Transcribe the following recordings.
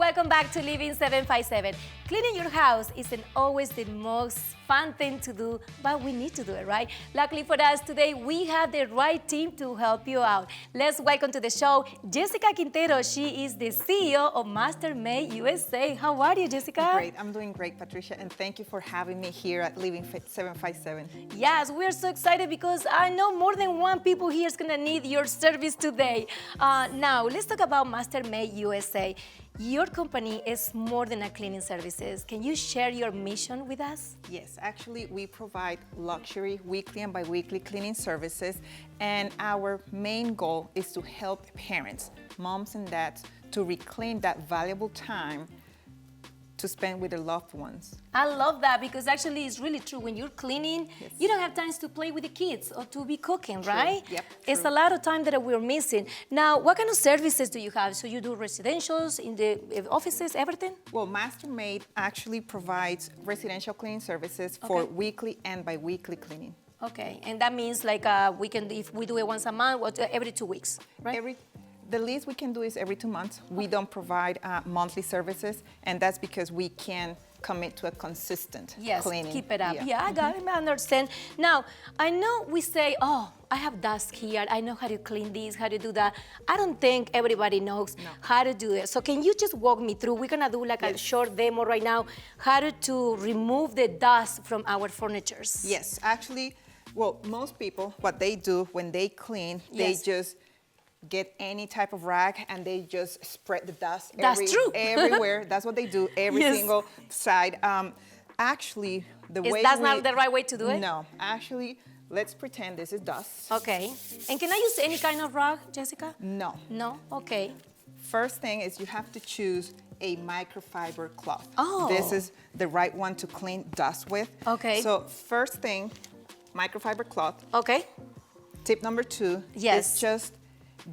welcome back to Living 757. Cleaning your house isn't always the most fun thing to do, but we need to do it, right? Luckily for us, today we have the right team to help you out. Let's welcome to the show Jessica Quintero. She is the CEO of Maid USA. How are you, Jessica? Great. I'm doing great, Patricia, and thank you for having me here at Living 757. Yes, we're so excited because I know more than one people here is going to need your service today. Now, let's talk about Maid USA. Your company is more than a cleaning services. Can you share your mission with us? Yes, actually, we provide luxury weekly and bi-weekly cleaning services, and our main goal is to help parents, moms and dads, to reclaim that valuable time to spend with their loved ones. I love that because actually it's really true. When you're cleaning, yes, you don't have time to play with the kids or to be cooking, true. Right? Yep, it's true. a lot of time that we're missing. Now, what kind of services do you have? So you do residentials, in the offices, everything? Well, Maid actually provides residential cleaning services for weekly and bi-weekly cleaning. Okay, and that means like we can, if we do it once a month, or every 2 weeks, right? The least we can do is every 2 months. We don't provide monthly services, and that's because we can commit to a consistent cleaning. Yes, keep it up. Yeah, I got it, I understand. Now, I know we say, oh, I have dust here, I know how to clean this, how to do that. I don't think everybody knows how to do it. So can you just walk me through? We're gonna do like a short demo right now, how to remove the dust from our furnitures. Yes, actually, well, most people, what they do when they clean, they just get any type of rag and they just spread the dust everywhere. That's what they do, every single side. Actually, that's not the right way to do it? No, actually, let's pretend this is dust. Okay. And can I use any kind of rag, Jessica? No. No? Okay. First thing is you have to choose a microfiber cloth. Oh. This is the right one to clean dust with. Okay. So first thing, microfiber cloth. Okay. Tip number 2 is just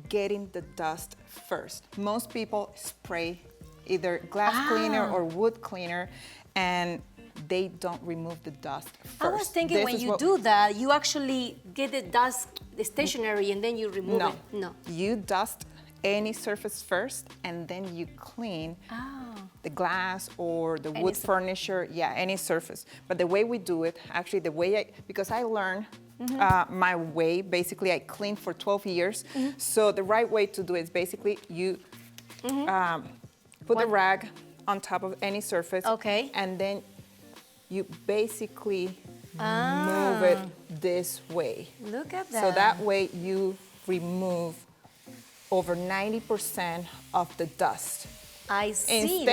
getting the dust first. Most people spray either glass cleaner or wood cleaner, and they don't remove the dust first. I was thinking when you do that, you actually get the dust stationary and then you remove it. No. You dust any surface first, and then you clean the glass or the wood furniture, any surface. But the way we do it, actually the way because I learned my way, basically I cleaned for 12 years. So the right way to do it is basically you put the rag on top of any surface, and then you basically move it this way. Look at that. So that way you remove over 90% of the dust. I see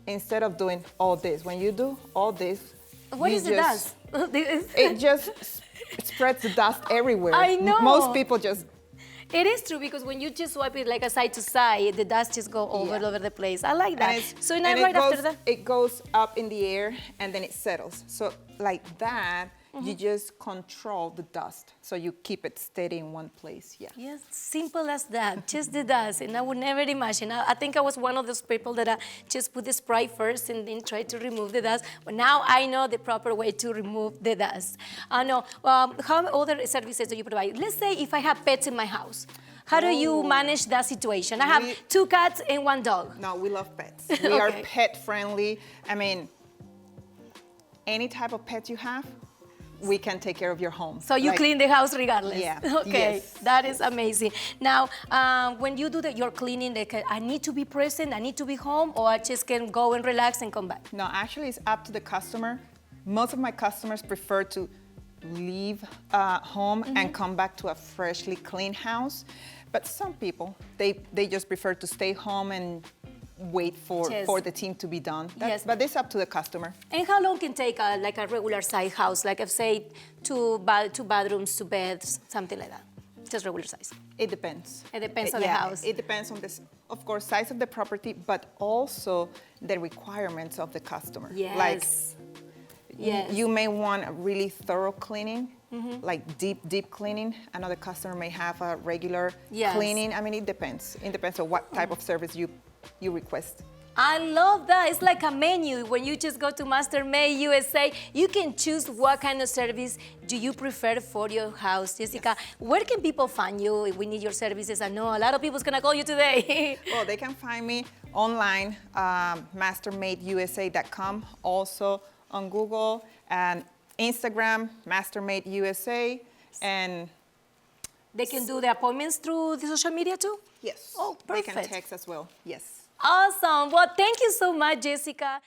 Instead of doing all this. When you do all this, what is the dust? It just spreads the dust everywhere. I know. Most people just... It is true because when you just swipe it like a side to side, the dust just go all over the place. I like that. So now after that, it goes up in the air and then it settles. So like that, you just control the dust. So you keep it steady in one place. Yes, simple as that, just the dust. And I would never imagine. I think I was one of those people that just put the spray first and then try to remove the dust. But now I know the proper way to remove the dust. How other services do you provide? Let's say if I have pets in my house. How do you manage that situation? I have 2 cats and 1 dog. No, we love pets. We are pet friendly. I mean, any type of pet you have, we can take care of your home. So you clean the house regardless? Yeah. Okay, that is amazing. Now, when you do your cleaning, I need to be present, I need to be home, or I just can go and relax and come back? No, actually it's up to the customer. Most of my customers prefer to leave home and come back to a freshly clean house. But some people, they just prefer to stay home and wait for the team to be done. But it's up to the customer. And how long can take like a regular size house? Like I've said, 2 bedrooms, 2 beds, something like that? Just regular size? It depends. It depends on the house. It depends on this, of course, size of the property, but also the requirements of the customer. You may want a really thorough cleaning, like deep cleaning. Another customer may have a regular cleaning. I mean, it depends. It depends on what type of service you request. I love that. It's like a menu. When you just go to Maid USA, you can choose what kind of service do you prefer for your house. Jessica, where can people find you if we need your services? I know a lot of people's gonna call you today. Well, they can find me online, mastermaidusa.com, also on Google, and Instagram, mastermaidusa, and They can do the appointments through the social media too? yes, Oh, they can perfect. text as well, yes. Awesome. Well, thank you so much, Jessica.